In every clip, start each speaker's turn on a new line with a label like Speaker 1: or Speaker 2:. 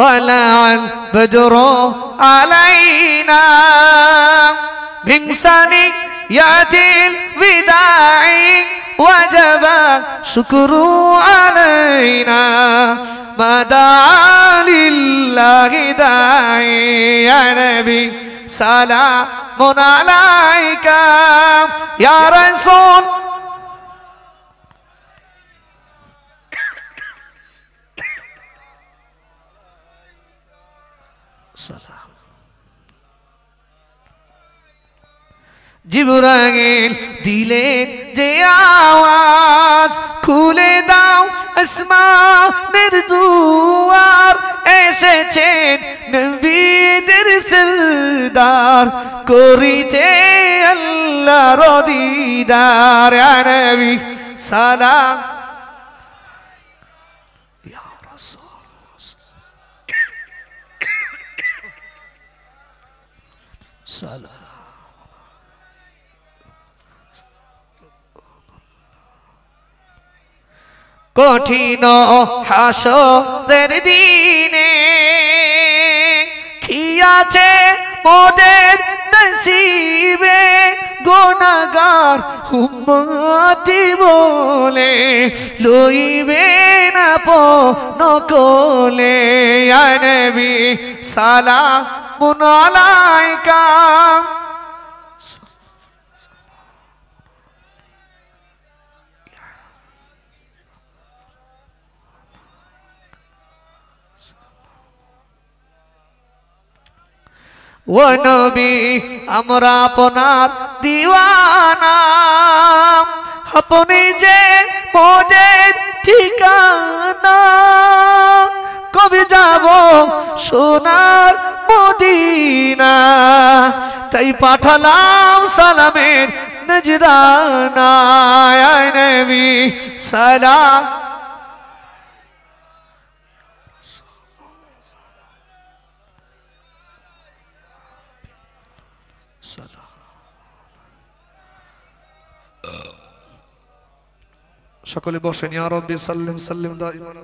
Speaker 1: طلع البدر علينا من ثنيات الوداع وجب شكر علينا ما دعا لله داعي يا نبي سلام عليك يا رسول سلام জিবরাইল দিলেন যে আওয়াজ খুলে দাও আসমানের দুয়ার এসেছেন নবীদের সরদার করিতে আল্লাহর দিদার ইয়া নবী সালাম ইয়া রাসূল সালাম কঠিন হাসরের দিনে কি আছে মোদের নসিবে গুনাহগার উম্মতি বলে লইবে না নকলে ইয়া নবী সালামুন আলাইকা ও নবী আমরা আপনার দিওয়ানা আপনি যে মোদের ঠিকানা কবে যাব সোনার মদিনা তাই পাঠালাম সালামের নজরানা ইয়া নবী সালাম সকলে বসেন ইয়া রাব্বি সাল্লিম সাল্লিম দাইমান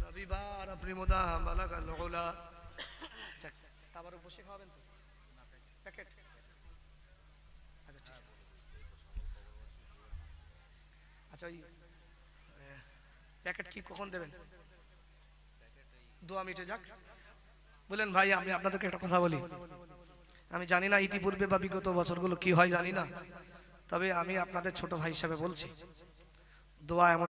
Speaker 1: হাবিবার আপনি মুদাম বালাগাল উলা তাবারক বসে খাবেন তো প্যাকেট আচ্ছা এই প্যাকেট কি কখন দেবেন দোয়া মিটে যাক বলেন ভাই আমি আপনাদেরকে একটা কথা বলি আমি জানি না ইতিপূর্বে বা বিগত বছরগুলো কি হয় জানি না তবে আমি আপনাদের ছোট ভাই হিসেবে বলছি দোয়া